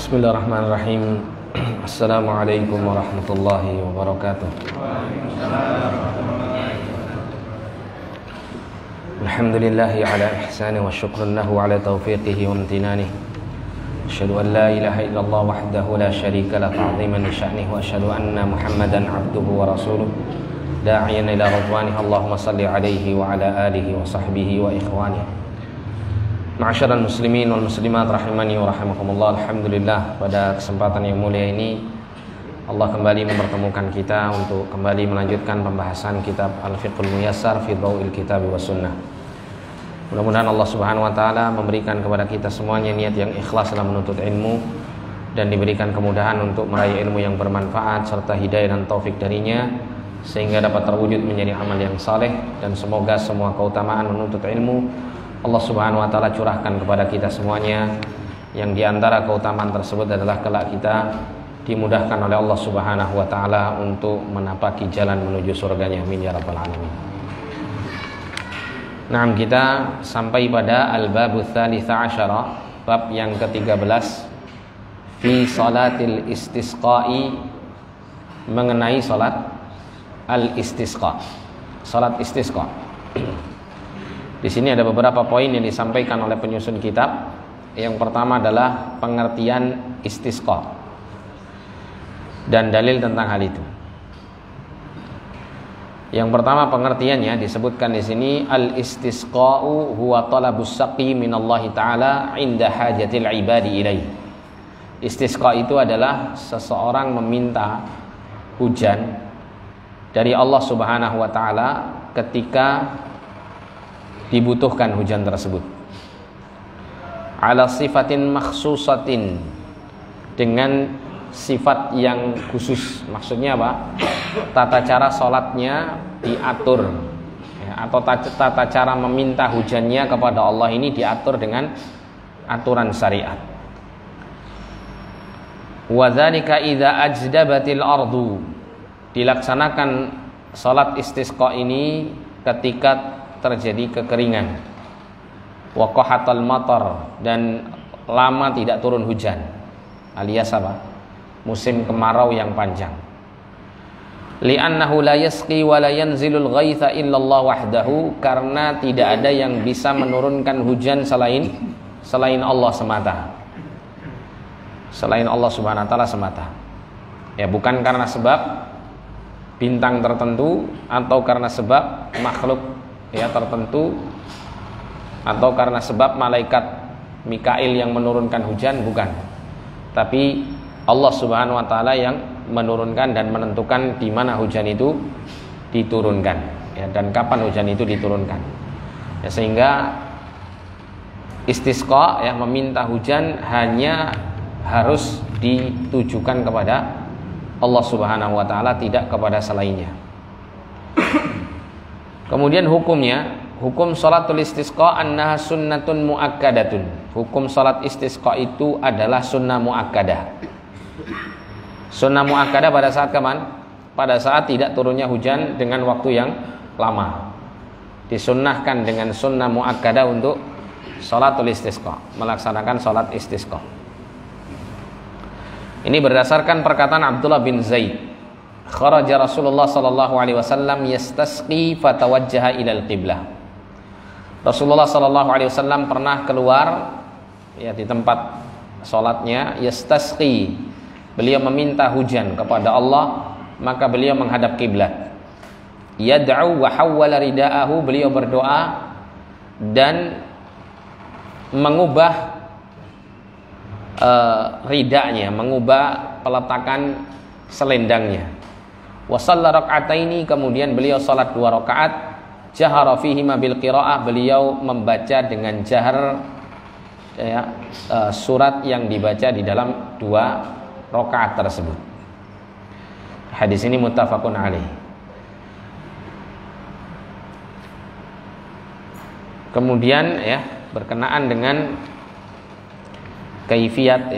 Bismillahirrahmanirrahim. Assalamualaikum warahmatullahi wabarakatuh. Alhamdulillahi ala ihsani wa syukrun lahu ala taufiqihi wa amtinanihi. Asyhadu an la ilaha illallah wahdahu la syarika la ta'ziman li sya'nihi wa asyhadu anna Muhammadan abduhu wa rasuluh da'iyan ila ridwanihi. Allahumma salli alaihi wa ala alihi wa sahbihi wa ikhwanihi. Ma'asyiral muslimin wal muslimat rahimani wa rahimakumullah. Alhamdulillah, pada kesempatan yang mulia ini Allah kembali mempertemukan kita untuk kembali melanjutkan pembahasan kitab Al-Fiqhul Muyassar fi Dhawil Kitab wa Sunnah. Mudah-mudahan Allah Subhanahu wa taala memberikan kepada kita semuanya niat yang ikhlas dalam menuntut ilmu dan diberikan kemudahan untuk meraih ilmu yang bermanfaat serta hidayah dan taufik darinya sehingga dapat terwujud menjadi amal yang saleh, dan semoga semua keutamaan menuntut ilmu Allah Subhanahu wa taala curahkan kepada kita semuanya, yang diantara keutamaan tersebut adalah kelak kita dimudahkan oleh Allah Subhanahu wa taala untuk menapaki jalan menuju surganya. Amin ya rabbal alamin. Nah, kita sampai pada al-babu tsalitsa asyara, bab yang ke-13 fi salatil istisqa'i, mengenai salat al-istisqa, salat istisqa. Di sini ada beberapa poin yang disampaikan oleh penyusun kitab. Yang pertama adalah pengertian istisqa dan dalil tentang hal itu. Yang pertama pengertiannya disebutkan di sini, al-istisqa'u huwa talabus saqi minallahi ta'ala 'inda hajatil ibadi ilaih. Istisqa itu adalah seseorang meminta hujan dari Allah Subhanahu wa taala ketika dibutuhkan hujan tersebut, ala sifatin makhsusatin, dengan sifat yang khusus. Maksudnya apa? Tata cara sholatnya diatur ya, atau tata cara meminta hujannya kepada Allah ini diatur dengan aturan syariat. Wa dzalika idza ajdabatil ardu, dilaksanakan sholat istisqa ini ketika terjadi kekeringan, waqahatal matar, dan lama tidak turun hujan, alias apa? Musim kemarau yang panjang. Li'annahu la yasqi wa la yanzilul ghaitha illallah wahdahu, karena tidak ada yang bisa menurunkan hujan selain Allah semata, selain Allah Subhanahu wa taala semata. Ya, bukan karena sebab bintang tertentu atau karena sebab makhluk ya tertentu atau karena sebab malaikat Mikail yang menurunkan hujan, bukan, tapi Allah Subhanahu wa taala yang menurunkan dan menentukan di mana hujan itu diturunkan ya, dan kapan hujan itu diturunkan ya, sehingga istisqa ya, meminta hujan hanya harus ditujukan kepada Allah Subhanahu wa taala, tidak kepada selainnya. Kemudian hukumnya, hukum salatul istisqa annaha sunnatun muakkadatun. Hukum salat istisqa itu adalah sunnah muakkadah. Sunnah muakkadah pada saat kapan? Pada saat tidak turunnya hujan dengan waktu yang lama. Disunnahkan dengan sunnah muakkadah untuk salatul istisqa, melaksanakan salat istisqa. Ini berdasarkan perkataan Abdullah bin Zaid. Kharaja Rasulullah sallallahu alaihi wasallam yastasqi fatawajjaha ilal qiblah. Rasulullah sallallahu alaihi wasallam pernah keluar ya di tempat salatnya, yastasqi, beliau meminta hujan kepada Allah, maka beliau menghadap kiblat. Yad'u wa hawwala ridaahu, beliau berdoa dan mengubah ridanya, mengubah peletakan selendangnya. Wa shalla rak'ataini, kemudian beliau salat 2 rakaat. Jahara fihima bil qiraah, beliau membaca dengan jahar ya, surat yang dibaca di dalam 2 rakaat tersebut. Hadis ini muttafaqun alaih. Kemudian ya, berkenaan dengan kaifiyat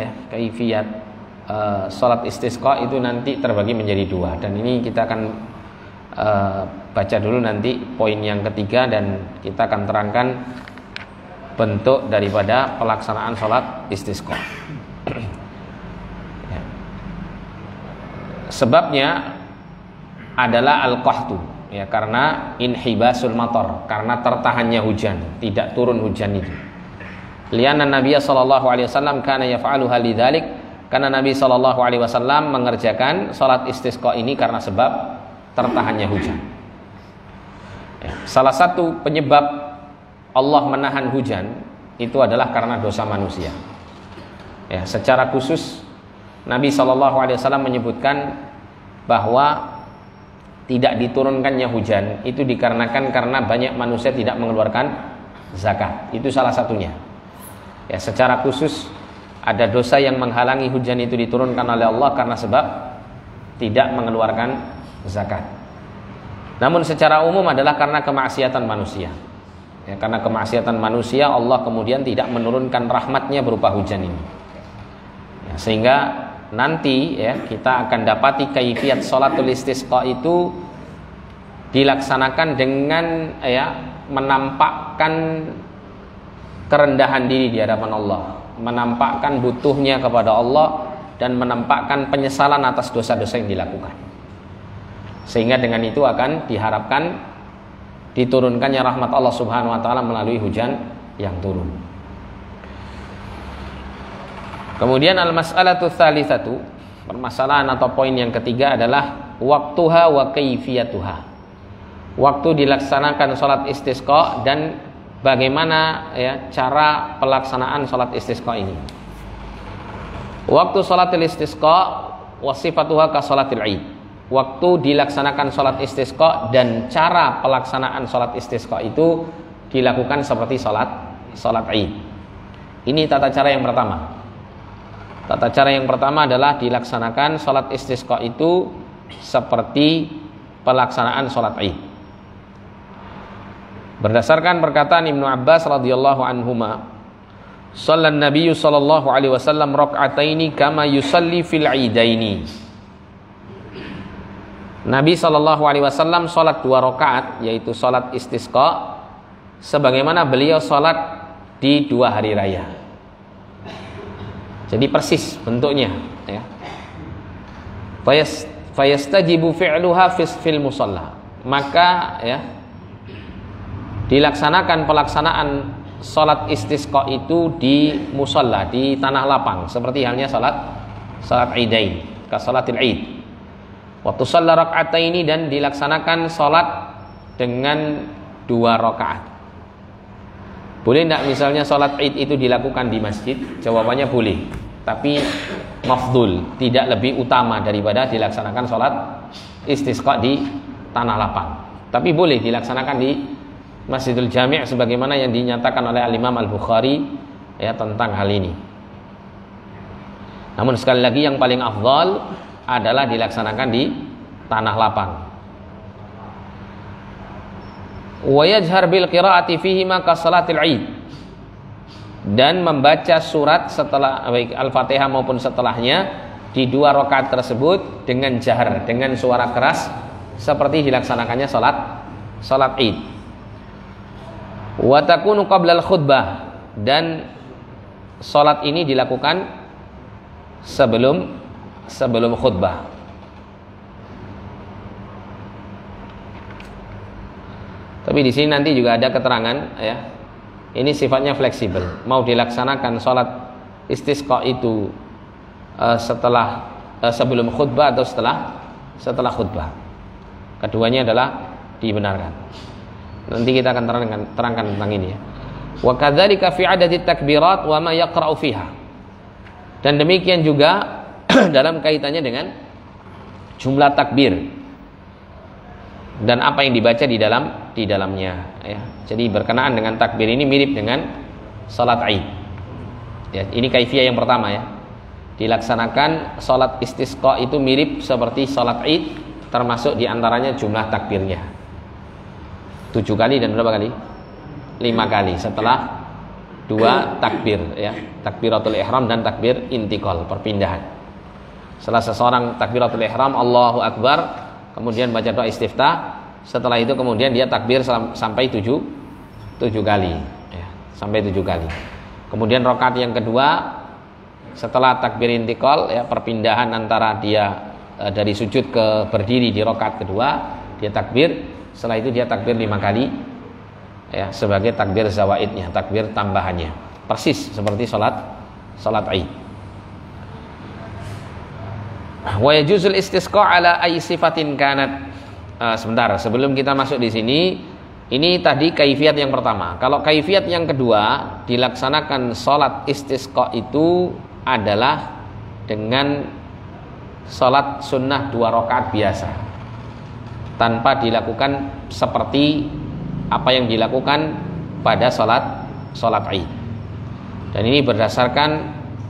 salat istisqa itu nanti terbagi menjadi 2, dan ini kita akan baca dulu nanti poin yang ketiga, dan kita akan terangkan bentuk daripada pelaksanaan sholat istisqa. sebabnya adalah al-qahtu, ya, karena inhibasul matar, karena tertahannya hujan, tidak turun hujan itu. Lianna Nabi sallallahu alaihi wasallam kana yaf'aluha lidzalik, karena Nabi sallallahu alaihi wasallam mengerjakan salat istisqa ini karena sebab tertahannya hujan. Ya, salah satu penyebab Allah menahan hujan itu adalah karena dosa manusia. Ya, secara khusus Nabi sallallahu alaihi wasallam menyebutkan bahwa tidak diturunkannya hujan itu dikarenakan karena banyak manusia tidak mengeluarkan zakat. Itu salah satunya. Ya, secara khusus ada dosa yang menghalangi hujan itu diturunkan oleh Allah karena sebab tidak mengeluarkan zakat. Namun secara umum adalah karena kemaksiatan manusia. Ya, karena kemaksiatan manusia Allah kemudian tidak menurunkan rahmatnya berupa hujan ini. Ya, sehingga nanti ya kita akan dapati kaifiyat sholatul istisqa itu dilaksanakan dengan ya menampakkan kerendahan diri di hadapan Allah, menampakkan butuhnya kepada Allah dan menampakkan penyesalan atas dosa-dosa yang dilakukan. Sehingga dengan itu akan diharapkan diturunkannya rahmat Allah Subhanahu wa taala melalui hujan yang turun. Kemudian al-mas'alatu tsalitsatu, permasalahan atau poin yang ketiga adalah waktuha wa kaifiyatuha. Waktu dilaksanakan salat istisqa dan bagaimana ya cara pelaksanaan salat istisqa ini. Waktu salatil istisqa wa sifatuha ka salatil Id. Waktu dilaksanakan salat istisqa dan cara pelaksanaan salat istisqa itu dilakukan seperti salat Id. Ini tata cara yang pertama. Tata cara yang pertama adalah dilaksanakan salat istisqa itu seperti pelaksanaan salat Id. Berdasarkan perkataan Ibnu Abbas radhiyallahu anhuma, "Shallan Nabiyyu sallallahu alaihi wasallam rak'ataini kama yusalli fil 'idaini." Nabi sallallahu alaihi wasallam salat 2 rakaat, yaitu salat istisqa sebagaimana beliau salat di 2 hari raya. Jadi persis bentuknya ya. Fayastajibu fi'luha fil musalla. Maka ya dilaksanakan pelaksanaan salat istisqa itu di musalla, di tanah lapang, seperti halnya salat Idain, ka salatil Id. Waktu shalla rak'ataini, dan dilaksanakan salat dengan 2 rakaat. Boleh tidak misalnya salat Id itu dilakukan di masjid? Jawabannya boleh, tapi mafdhul, tidak lebih utama daripada dilaksanakan salat istisqa di tanah lapang. Tapi boleh dilaksanakan di Masjidul Jami' sebagaimana yang dinyatakan oleh Al-Imam Al-Bukhari ya tentang hal ini. Namun sekali lagi yang paling afdal adalah dilaksanakan di tanah lapang. Wa yajhar bil qiraati fihima ka salatil Id, dan membaca surat setelah baik Al-Fatihah maupun setelahnya di 2 rakaat tersebut dengan jahar, dengan suara keras seperti dilaksanakannya salat Id. Wa takunu qabla al-khutbah, dan salat ini dilakukan sebelum khutbah. Tapi di sini nanti juga ada keterangan ya. Ini sifatnya fleksibel. Mau dilaksanakan salat istisqa itu sebelum khutbah atau setelah khutbah. Keduanya adalah dibenarkan. Nanti kita akan terangkan tentang ini ya. Wa kadzalika fi adadi takbirat wa ma yaqra'u fiha. Dan demikian juga dalam kaitannya dengan jumlah takbir dan apa yang dibaca di dalamnya ya. Jadi berkenaan dengan takbir ini mirip dengan salat Id. Ya, ini kaifiyah yang pertama ya. Dilaksanakan salat istisqa itu mirip seperti salat Id, termasuk diantaranya jumlah takbirnya. 7 kali dan berapa kali? 5 kali setelah 2 takbir ya, takbiratul ihram dan takbir intiqal, perpindahan. Setelah seseorang takbiratul ihram Allahu Akbar, kemudian baca doa istiftah, setelah itu kemudian dia takbir sampai 7 kali ya, sampai 7 kali. Kemudian rakaat yang kedua setelah takbir intiqal ya, perpindahan antara dia dari sujud ke berdiri di rakaat kedua, dia takbir. Setelah itu dia takbir 5 kali, ya, sebagai takbir zawaidnya, takbir tambahannya, persis seperti salat Id. Wa yajuzul istisqa ala ay sifatin kanat. Sebentar, sebelum kita masuk di sini, ini tadi kaifiat yang pertama. Kalau kaifiat yang kedua, dilaksanakan salat istisqa itu adalah dengan salat sunnah 2 rakaat biasa, tanpa dilakukan seperti apa yang dilakukan pada salat Id. Dan ini berdasarkan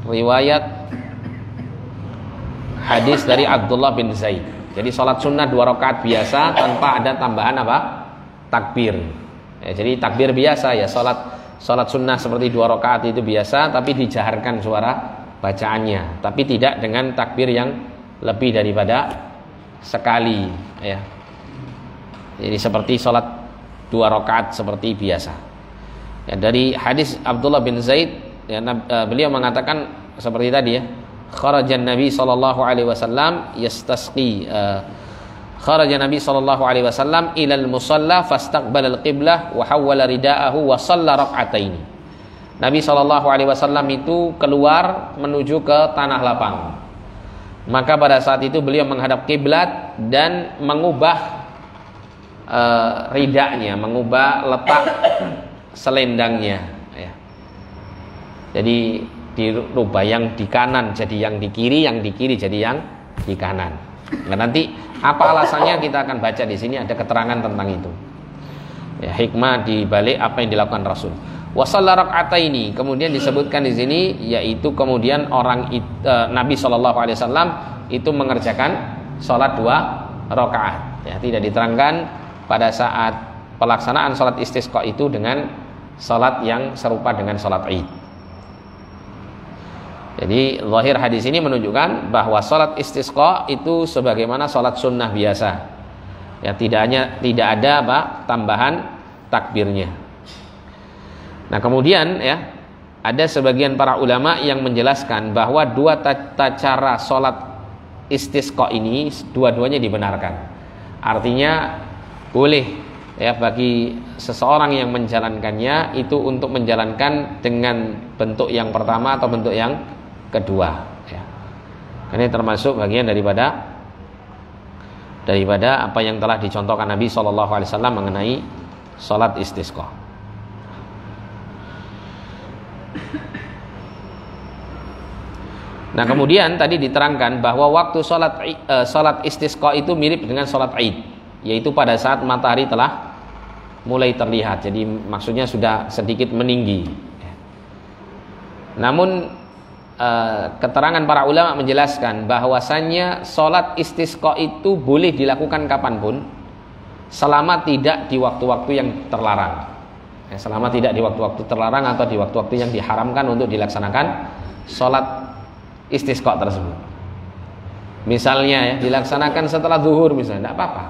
riwayat hadis dari Abdullah bin Zaid. Jadi salat sunnah 2 rakaat biasa tanpa ada tambahan apa? Takbir. Ya, jadi takbir biasa ya, salat sunnah seperti 2 rakaat itu biasa, tapi dijaharkan suara bacaannya, tapi tidak dengan takbir yang lebih daripada sekali, ya. Jadi seperti salat 2 rakaat seperti biasa. Ya, dari hadis Abdullah bin Zaid, ya, beliau mengatakan seperti tadi ya, kharajan Nabi sallallahu alaihi wasallam yastasqi. Kharaja Nabi sallallahu alaihi wasallam ilal musalla fastaqbala al-qiblah wa hawwala ridaahu wa shalla rak'ataini. Nabi sallallahu alaihi wasallam itu keluar menuju ke tanah lapang. Maka pada saat itu beliau menghadap kiblat dan mengubah ridanya, mengubah letak selendangnya, ya. Jadi dirubah, yang di kanan jadi yang di kiri, yang di kiri jadi yang di kanan. Nah, nanti apa alasannya kita akan baca di sini, ada keterangan tentang itu. Ya, hikmah di balik apa yang dilakukan Rasul. Wa shalla rak'ataini, kemudian disebutkan di sini, yaitu kemudian Nabi sallallahu alaihi wasallam itu mengerjakan salat 2 rakaat. Ya, tidak diterangkan pada saat pelaksanaan salat istisqa itu dengan salat yang serupa dengan salat Id. Jadi zahir hadis ini menunjukkan bahwa salat istisqa itu sebagaimana salat sunnah biasa. Ya, tidak ada tambahan takbirnya. Nah, kemudian ya, ada sebagian para ulama yang menjelaskan bahwa 2 cara salat istisqa ini dua-duanya dibenarkan. Artinya boleh ya bagi seseorang yang menjalankannya itu untuk menjalankan dengan bentuk yang pertama atau bentuk yang kedua, ya. Ini termasuk bagian daripada apa yang telah dicontohkan Nabi SAW mengenai salat istisqa. Nah, kemudian tadi diterangkan bahwa waktu salat istisqa itu mirip dengan salat Id, yaitu pada saat matahari telah mulai terlihat. Jadi maksudnya sudah sedikit meninggi. Namun keterangan para ulama menjelaskan bahwasannya salat istisqa itu boleh dilakukan kapanpun selama tidak di waktu-waktu yang terlarang. Selama tidak di waktu-waktu terlarang atau di waktu-waktu yang diharamkan untuk dilaksanakan salat istisqa tersebut. Misalnya ya, dilaksanakan setelah zuhur misalnya, tidak apa-apa.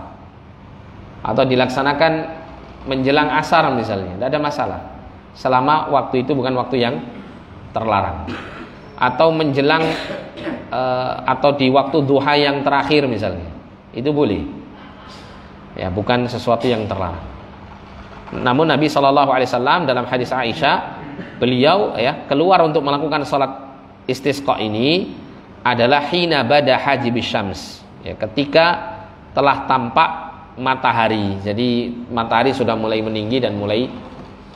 Atau dilaksanakan menjelang asar misalnya, tidak ada masalah. Selama waktu itu bukan waktu yang terlarang. Atau menjelang atau di waktu duha yang terakhir misalnya, itu boleh. Ya, bukan sesuatu yang terlarang. Namun Nabi SAW dalam hadis Aisyah, beliau ya keluar untuk melakukan salat istisqa ini adalah hina bada hajibis syams, ya, ketika telah tampak matahari. Jadi matahari sudah mulai meninggi dan mulai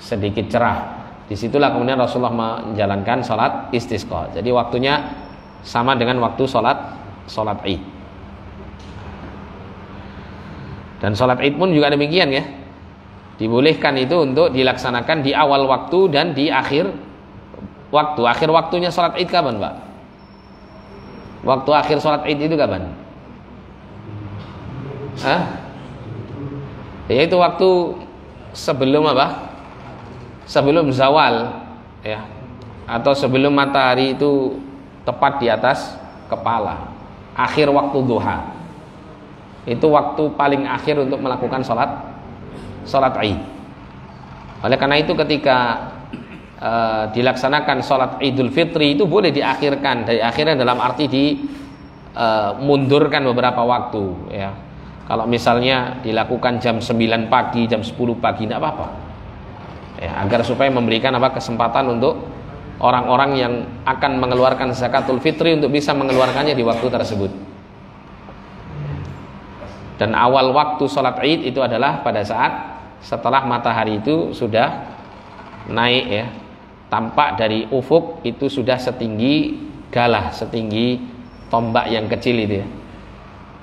sedikit cerah. Disitulah kemudian Rasulullah menjalankan salat istisqa. Jadi waktunya sama dengan waktu salat Id. Dan salat Id pun juga demikian ya. Dibolehkan itu untuk dilaksanakan di awal waktu dan di akhir waktu. Akhir waktunya salat Id kapan, Pak? Waktu akhir salat Id itu kapan? Yaitu waktu sebelum apa? Sebelum zawal, ya, atau sebelum matahari itu tepat di atas kepala. Akhir waktu duha. Itu waktu paling akhir untuk melakukan salat Id. Oleh karena itu ketika dilaksanakan salat Idul Fitri itu boleh diakhirkan. Dari akhirnya dalam arti mundurkan beberapa waktu ya. Kalau misalnya dilakukan jam 9 pagi, jam 10 pagi tidak apa-apa. Ya, agar supaya memberikan kesempatan untuk orang-orang yang akan mengeluarkan zakatul fitri untuk bisa mengeluarkannya di waktu tersebut. Dan awal waktu sholat Id itu adalah pada saat setelah matahari itu sudah naik ya, tampak dari ufuk itu sudah setinggi galah, setinggi tombak yang kecil itu ya,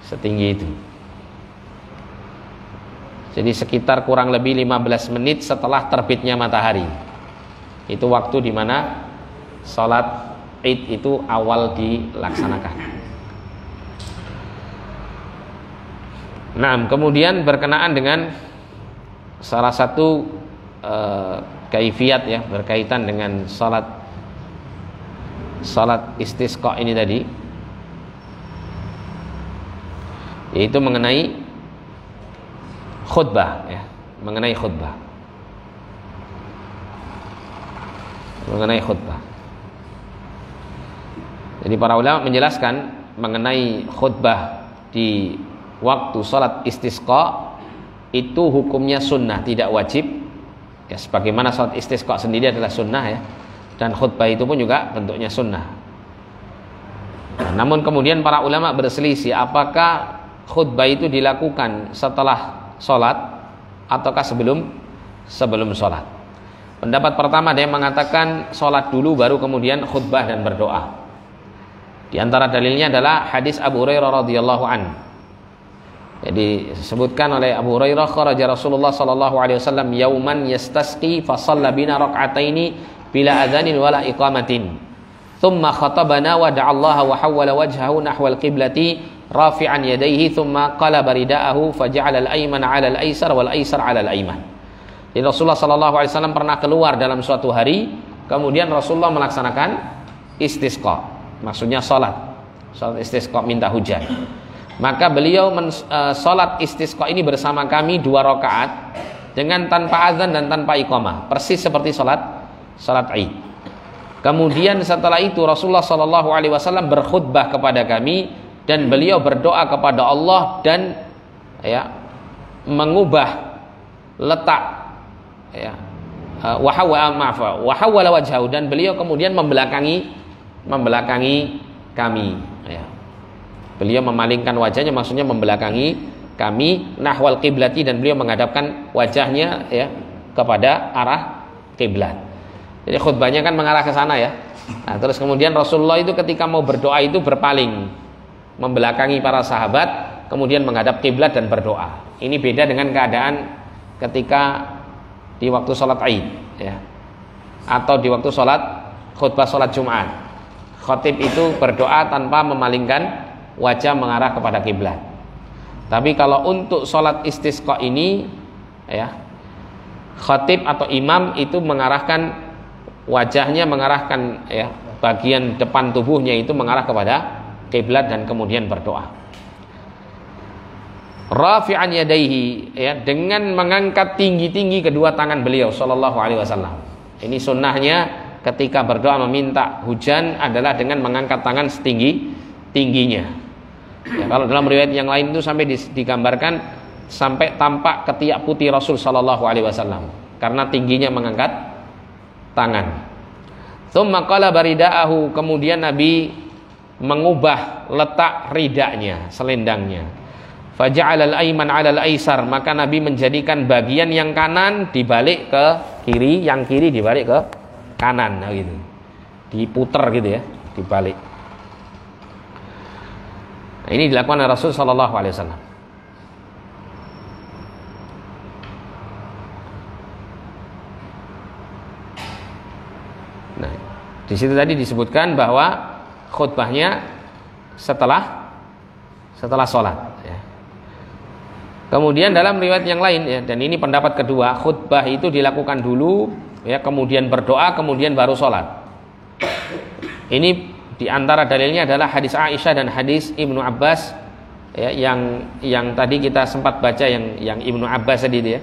setinggi itu. Jadi sekitar kurang lebih 15 menit setelah terbitnya matahari, itu waktu di mana sholat Id itu awal dilaksanakan. Nah, kemudian berkenaan dengan salah satu kaifiyat ya, berkaitan dengan salat istisqa ini tadi, yaitu mengenai khutbah ya, mengenai khutbah. Jadi para ulama menjelaskan mengenai khutbah di waktu salat istisqa itu hukumnya sunnah, tidak wajib ya, sebagaimana salat istisqa sendiri adalah sunnah ya, dan khutbah itu pun juga bentuknya sunnah. Nah, namun kemudian para ulama berselisih apakah khutbah itu dilakukan setelah salat ataukah sebelum salat. Pendapat pertama ada yang mengatakan salat dulu baru kemudian khutbah dan berdoa. Di antara dalilnya adalah hadis Abu Hurairah radhiyallahu anhu. Jadi disebutkan oleh Abu Hurairah, kharaja Rasulullah sallallahu alaihi wasallam yauman yastasqi fa shalla bina rak'ataini bila adzanin wala iqamatin. Thumma khatabana wa da'allaha wa hawwala wajhahu nahwa al-qiblati rafi'an yadayhi thumma qalaba rida'ahu faja'ala al-ayman 'ala al-aysar wal aysar 'ala al-ayman. Jadi Rasulullah sallallahu alaihi wasallam pernah keluar dalam suatu hari, kemudian Rasulullah melaksanakan istisqa. Maksudnya salat istisqa, minta hujan. Maka beliau salat istisqa ini bersama kami 2 rakaat dengan tanpa azan dan tanpa iqamah, persis seperti salat Id. Kemudian setelah itu Rasulullah sallallahu alaihi wasallam berkhutbah kepada kami dan beliau berdoa kepada Allah dan ya mengubah letak ya wahawala wajhahu, dan beliau kemudian membelakangi kami ya. Beliau memalingkan wajahnya, maksudnya membelakangi kami nahwal qiblati, dan beliau menghadapkan wajahnya ya kepada arah kiblat. Jadi khutbahnya kan mengarah ke sana ya. Nah, terus kemudian Rasulullah itu ketika mau berdoa itu berpaling, membelakangi para sahabat, kemudian menghadap kiblat dan berdoa. Ini beda dengan keadaan ketika di waktu sholat Id ya, atau di waktu khutbah sholat Jumat. Khatib itu berdoa tanpa memalingkan wajah mengarah kepada kiblat. Tapi kalau untuk sholat istisqa ini ya, khatib atau imam itu mengarahkan wajahnya, mengarahkan ya bagian depan tubuhnya itu mengarah kepada kiblat dan kemudian berdoa. Rafi'an yadaihi ya, dengan mengangkat tinggi-tinggi kedua tangan beliau sallallahu alaihi wasallam. Ini sunnahnya ketika berdoa meminta hujan adalah dengan mengangkat tangan setinggi-tingginya. Ya, kalau dalam riwayat yang lain itu sampai digambarkan sampai tampak ketiak putih Rasul sallallahu alaihi wasallam karena tingginya mengangkat tangan. Tsumma qala baridaahu, kemudian Nabi mengubah letak ridanya, selendangnya. Faja'ala al-ayman 'ala al-aysar, maka Nabi menjadikan bagian yang kanan dibalik ke kiri, yang kiri dibalik ke kanan, nah gitu. Diputer gitu ya, dibalik. Nah, ini dilakukan oleh Rasul sallallahu alaihi wasallam. Nah, di situ tadi disebutkan bahwa khutbahnya setelah sholat ya. Kemudian dalam riwayat yang lain ya, dan ini pendapat kedua, khutbah itu dilakukan dulu ya, kemudian berdoa, kemudian baru sholat. Ini diantara dalilnya adalah hadis Aisyah dan hadis Ibnu Abbas ya, yang tadi kita sempat baca yang Ibnu Abbas tadi itu ya.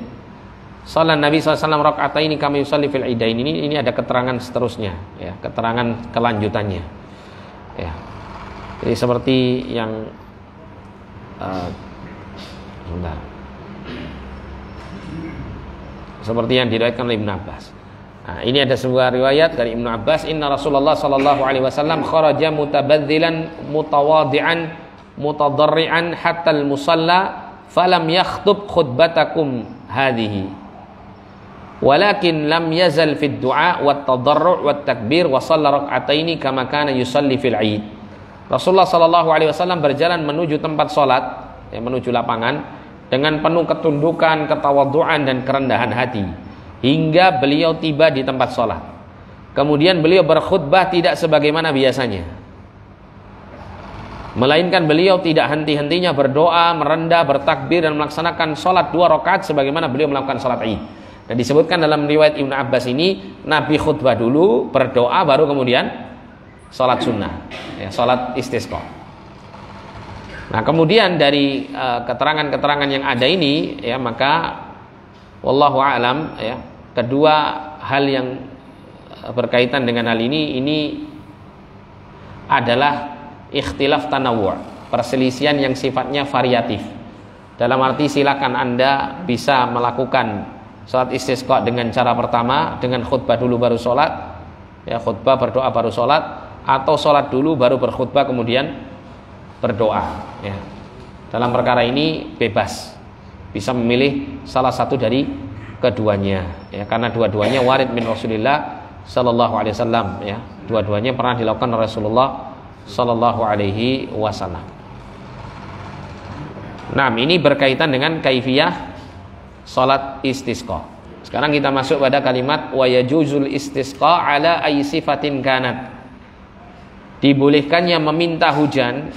Salat Nabi SAW raka'ataini kama yusalli fil idain. Ini ada keterangan seterusnya ya, keterangan kelanjutannya ya. Jadi seperti yang seperti yang diriwayatkan oleh Ibnu Abbas. Nah, ini ada sebuah riwayat dari Ibnu Abbas, inna Rasulullah sallallahu alaihi wasallam kharaja mutabadzilan mutawadi'an mutadarri'an hatta al-musalla falam yakhtub khutbatakum hadhihi walakin lam yazal fid du'a wat tadarru' wat takbir wa shalla rak'ataini kama kana yusalli fil 'id. Rasulullah sallallahu alaihi wasallam berjalan menuju tempat salat, menuju lapangan dengan penuh ketundukan, ketawaduan dan kerendahan hati hingga beliau tiba di tempat salat. Kemudian beliau berkhutbah tidak sebagaimana biasanya, melainkan beliau tidak henti-hentinya berdoa, merendah, bertakbir dan melaksanakan salat 2 rakaat sebagaimana beliau melakukan salat Id. Dan disebutkan dalam riwayat Ibnu Abbas ini, Nabi khutbah dulu, berdoa, baru kemudian salat sunnah, salat istisqa. Nah, kemudian dari keterangan-keterangan yang ada ini, maka wallahu a'lam, kedua hal yang berkaitan dengan hal ini adalah ikhtilaf tanawwu', perselisihan yang sifatnya variatif. Dalam arti silakan Anda bisa melakukan salat istisqa dengan cara pertama, dengan khutbah dulu baru salat, khutbah berdoa baru salat, atau salat dulu baru berkhutbah kemudian berdoa. Dalam perkara ini bebas, bisa memilih salah satu dari keduanya, karena dua-duanya warid min Rasulillah sallallahu alaihi wasallam, dua-duanya pernah dilakukan oleh Rasulullah sallallahu alaihi wasallam. Nah, ini berkaitan dengan kaifiyah salat istisqa. Sekarang kita masuk pada kalimat wa yajuzul istisqa ala ayyi sifatin kanat. Dibolehkannya meminta hujan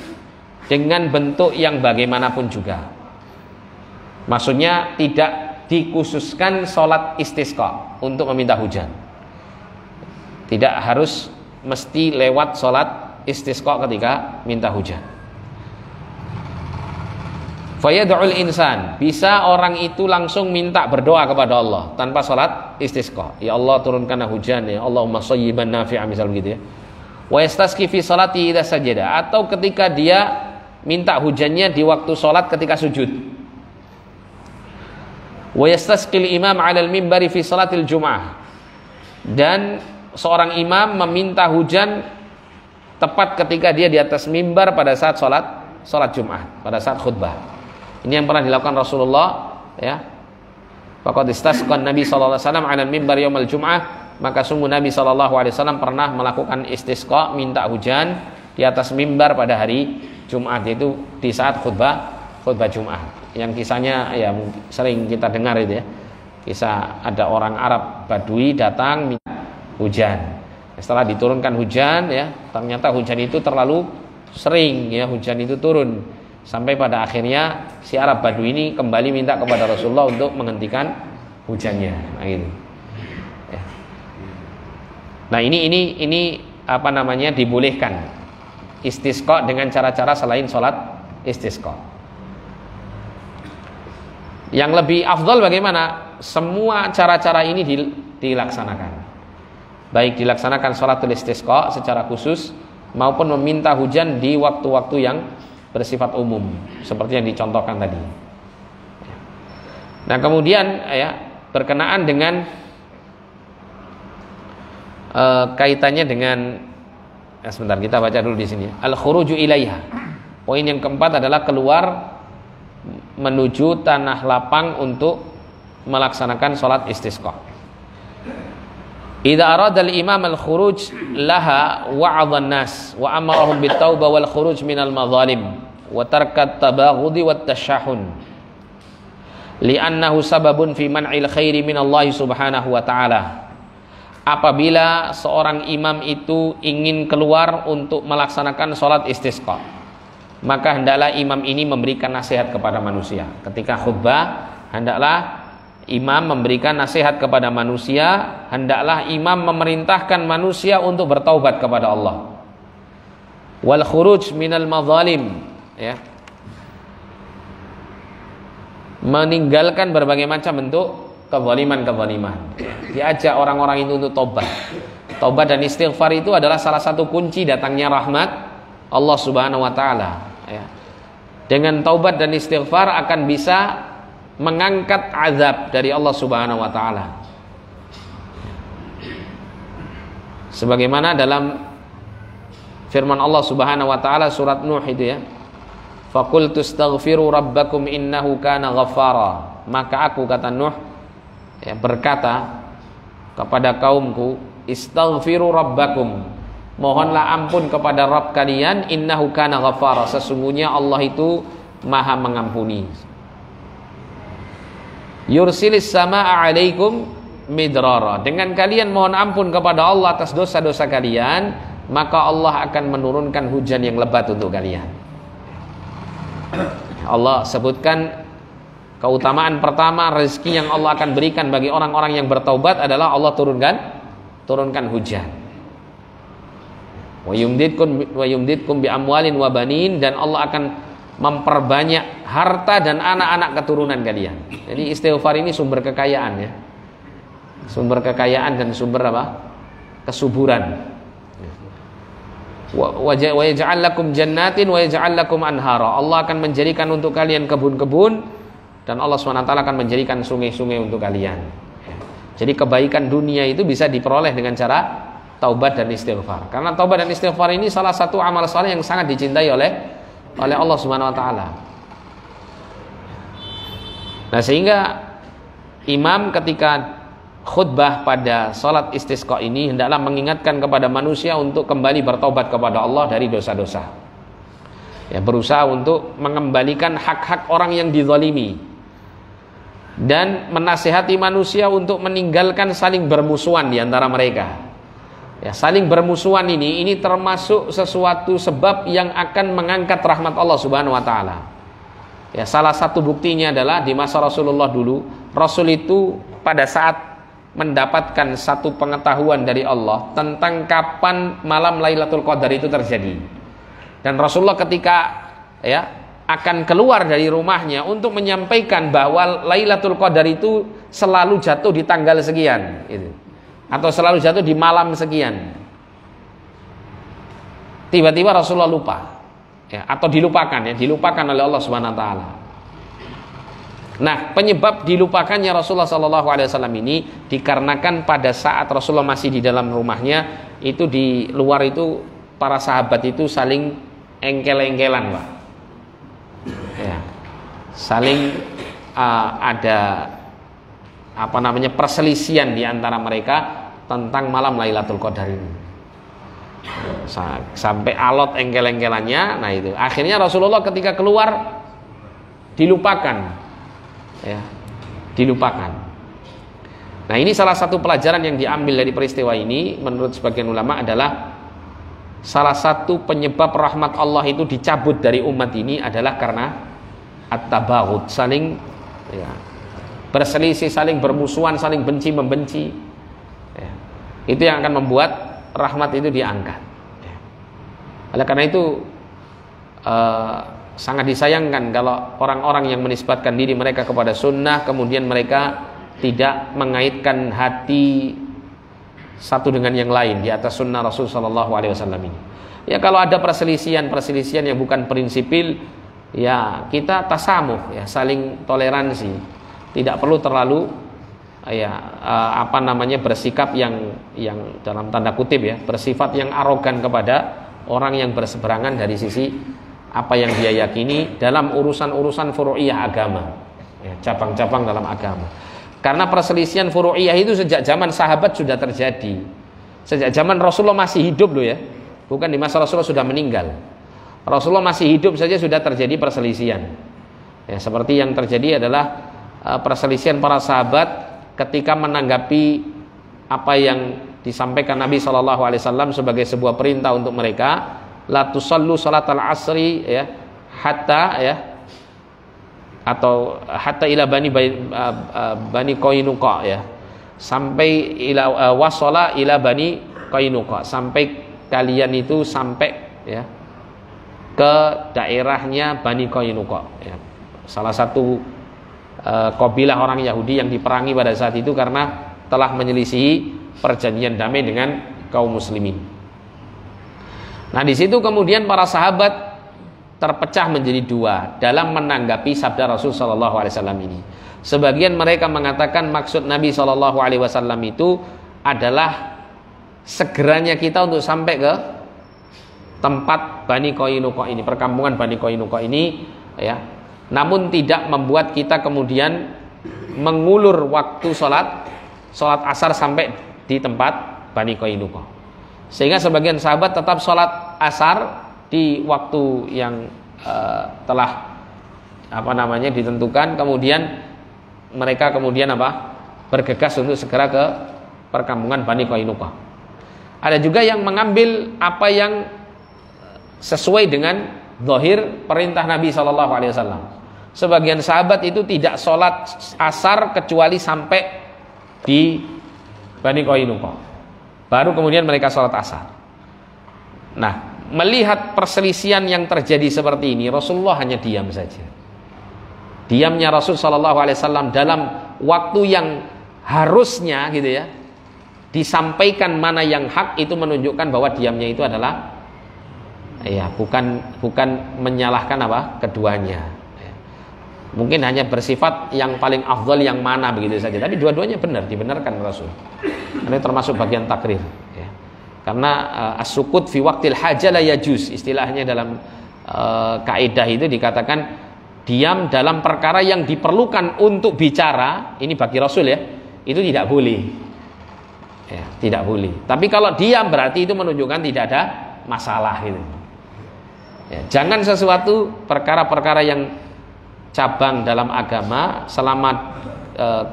dengan bentuk yang bagaimanapun juga. Maksudnya tidak dikhususkan salat istisqa untuk meminta hujan. Tidak harus mesti lewat salat istisqa ketika minta hujan. Fayad'ul insan, bisa orang itu langsung minta berdoa kepada Allah tanpa salat istisqa. Ya Allah, turunkanlah hujan, ya Allahumma shayyiban nafi'an, misal begitu ya. Wa yastasqi fi salati idza sajada, atau ketika dia minta hujannya di waktu salat ketika sujud. Wa yastasqil imam 'alal mimbari fi salatil jum'ah, dan seorang imam meminta hujan tepat ketika dia di atas mimbar pada saat salat Jumat, pada saat khutbah. Ini yang pernah dilakukan Rasulullah, Faqad istasqan Nabi sallallahu alaihi wasallam 'alal mimbar yaumil jum'ah, maka sungguh Nabi sallallahu alaihi wasallam pernah melakukan istisqa, minta hujan di atas mimbar pada hari Jumat, yaitu di saat khutbah Jumat. Yang kisahnya sering kita dengar itu, kisah ada orang Arab Badui datang minta hujan. Setelah diturunkan hujan, ternyata hujan itu terlalu sering, hujan itu turun sampai pada akhirnya si Arab Badui ini kembali minta kepada Rasulullah untuk menghentikan hujannya. Nah, gitu. Nah, ini apa namanya, dibolehkan istisqa dengan cara-cara selain sholat istisqa. Yang lebih afdal bagaimana? Semua cara-cara ini dilaksanakan. Baik dilaksanakan sholatul istisqa secara khusus maupun meminta hujan di waktu-waktu yang bersifat umum seperti yang dicontohkan tadi. Nah, kemudian berkenaan dengan kaitannya dengan sebentar kita baca dulu di sini. Al-khuruju ilaiha. Poin yang keempat adalah keluar menuju tanah lapang untuk melaksanakan salat istisqa. Idza arada al-imam al-khuruj laha wa'adha an-nas wa amarahum bit-taubah wal khuruj minal madzalim wa tarkat tabaghudi wat tashahhun li'annahu sababun fi man'il khairi min Allah subhanahu wa ta'ala. Apabila seorang imam itu ingin keluar untuk melaksanakan salat istisqa, maka hendaklah imam ini memberikan nasihat kepada manusia. Ketika khutbah, hendaklah imam memberikan nasihat kepada manusia, hendaklah imam memerintahkan manusia untuk bertaubat kepada Allah. Wal khuruj minal madzalim, meninggalkan berbagai macam bentuk kezaliman. Diajak orang-orang itu untuk taubat. Taubat dan istighfar itu adalah salah satu kunci datangnya rahmat Allah Subhanahu wa taala, ya. Dengan taubat dan istighfar akan bisa mengangkat azab dari Allah Subhanahu wa taala. Sebagaimana dalam firman Allah Subhanahu wa taala surat Nuh itu, ya. Faqultu astaghfiru rabbakum innahu kana ghaffara. Maka aku, kata Nuh, ya, berkata kepada kaumku, istaghfiru rabbakum, mohonlah ampun kepada Rabb kalian, innahu kana ghaffara, sesungguhnya Allah itu Maha mengampuni. Yursilis samaa alaikum midrara, dengan kalian mohon ampun kepada Allah atas dosa-dosa kalian, maka Allah akan menurunkan hujan yang lebat untuk kalian. Allah sebutkan keutamaan pertama, rezeki yang Allah akan berikan bagi orang-orang yang bertaubat adalah Allah turunkan hujan. Wa yumditkum bi amwalin wa banin, dan Allah akan memperbanyak harta dan anak-anak keturunan kalian. Jadi istighfar ini sumber kekayaan, ya. Sumber kekayaan dan sumber apa? Kesuburan. Wa yaj'al lakum jannatin wa yaj'al lakum anhara. Allah akan menjadikan untuk kalian kebun-kebun, dan Allah SWT akan menjadikan sungai-sungai untuk kalian. Jadi kebaikan dunia itu bisa diperoleh dengan cara taubat dan istighfar. Karena taubat dan istighfar ini salah satu amal saleh yang sangat dicintai oleh Allah Subhanahu wa taala. Nah, sehingga imam ketika khutbah pada salat istisqa ini hendaklah mengingatkan kepada manusia untuk kembali bertobat kepada Allah dari dosa-dosa. Ya, berusaha untuk mengembalikan hak-hak orang yang dizalimi, dan menasihati manusia untuk meninggalkan saling bermusuhan di antara mereka. Ya, saling bermusuhan ini termasuk sesuatu sebab yang akan mengangkat rahmat Allah Subhanahu wa taala. Ya, salah satu buktinya adalah di masa Rasulullah dulu, Rasul itu pada saat mendapatkan satu pengetahuan dari Allah tentang kapan malam Lailatul Qadar itu terjadi. Dan Rasulullah ketika, ya, akan keluar dari rumahnya untuk menyampaikan bahwa Lailatul Qadar itu selalu jatuh di tanggal sekian, gitu, atau selalu jatuh di malam sekian. Tiba-tiba Rasulullah lupa, ya, atau dilupakan oleh Allah Subhanahu wa taala. Nah, penyebab dilupakannya Rasulullah SAW ini dikarenakan pada saat Rasulullah masih di dalam rumahnya, itu di luar itu para sahabat itu saling engkel-engkelan, Pak. Ya, saling ada perselisihan di antara mereka tentang malam Lailatul Qadar ini. Sampai alot engkel-engkelannya. Nah, itu akhirnya Rasulullah ketika keluar dilupakan. Ya, dilupakan. Nah, ini salah satu pelajaran yang diambil dari peristiwa ini menurut sebagian ulama adalah salah satu penyebab rahmat Allah itu dicabut dari umat ini adalah karena at-tabaghut, saling, ya, berselisih, saling bermusuhan, saling benci membenci. Ya, itu yang akan membuat rahmat itu diangkat. Ya. Oleh karena itu sangat disayangkan kalau orang-orang yang menisbatkan diri mereka kepada sunnah kemudian mereka tidak mengaitkan hati satu dengan yang lain di atas sunnah Rasul Sallallahu Alaihi Wasallam ini. Ya, kalau ada perselisihan yang bukan prinsipil, ya kita tasamuh, ya, saling toleransi. Tidak perlu terlalu, ya, bersikap yang dalam tanda kutip, ya, bersifat yang arogan kepada orang yang berseberangan dari sisi apa yang dia yakini dalam urusan-urusan furu'iyah agama, ya, cabang-cabang dalam agama. Karena perselisihan furu'iyah itu sejak zaman sahabat sudah terjadi. Sejak zaman Rasulullah masih hidup loh, ya. Bukan di masa Rasulullah sudah meninggal. Rasulullah masih hidup saja sudah terjadi perselisihan. Ya, seperti yang terjadi adalah perselisihan para sahabat ketika menanggapi apa yang disampaikan Nabi SAW sebagai sebuah perintah untuk mereka, la tusallu salatal asri, ya, hatta, ya, atau hatta ila bani Qainuqa, ya, sampai ila wasala ila bani Qainuqa, sampai kalian itu sampai, ya, ke daerahnya Bani Qainuqa, ya, salah satu kabilah orang Yahudi yang diperangi pada saat itu karena telah menyelisihi perjanjian damai dengan kaum muslimin. Nah, di situ kemudian para sahabat terpecah menjadi dua dalam menanggapi sabda Rasul Shallallahu Alaihi Wasallam ini. Sebagian mereka mengatakan maksud Nabi Shallallahu Alaihi Wasallam itu adalah segeranya kita untuk sampai ke tempat Bani Qainuqa ini, perkampungan Bani Qainuqa ini, ya. Namun tidak membuat kita kemudian mengulur waktu sholat asar sampai di tempat Bani Qainuqa. Sehingga sebagian sahabat tetap sholat asar di waktu yang telah ditentukan, kemudian mereka bergegas untuk segera ke perkampungan Bani Qainuqa. Ada juga yang mengambil apa yang sesuai dengan zahir perintah Nabi Shallallahu Alaihi Wasallam. Sebagian sahabat itu tidak sholat asar kecuali sampai di Bani Qainuqa, baru kemudian mereka sholat asar. Nah, melihat perselisihan yang terjadi seperti ini, Rasulullah hanya diam saja. Diamnya Rasul Shallallahu Alaihi Wasallam dalam waktu yang harusnya gitu ya disampaikan mana yang hak, itu menunjukkan bahwa diamnya itu adalah bukan menyalahkan keduanya. Mungkin hanya bersifat yang paling afdal yang mana begitu saja, tapi dua-duanya benar, dibenarkan Rasul. Ini termasuk bagian takrir. Karena as-sukut fi waqtil hajah la yajuz, istilahnya dalam kaidah itu dikatakan diam dalam perkara yang diperlukan untuk bicara, ini bagi Rasul ya, itu tidak boleh. Ya, tidak boleh. Tapi kalau diam berarti itu menunjukkan tidak ada masalah gitu. Ya, jangan sesuatu perkara-perkara yang cabang dalam agama selama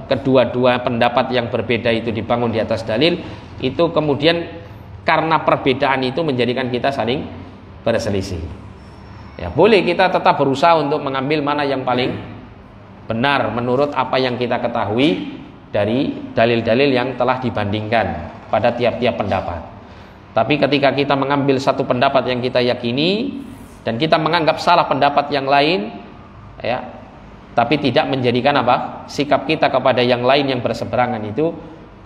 kedua-dua pendapat yang berbeda itu dibangun di atas dalil, itu kemudian karena perbedaan itu menjadikan kita saling berselisih. Ya, boleh kita tetap berusaha untuk mengambil mana yang paling benar menurut apa yang kita ketahui dari dalil-dalil yang telah dibandingkan pada tiap-tiap pendapat. Tapi ketika kita mengambil satu pendapat yang kita yakini dan kita menganggap salah pendapat yang lain, ya, tapi tidak menjadikan sikap kita kepada yang lain yang berseberangan itu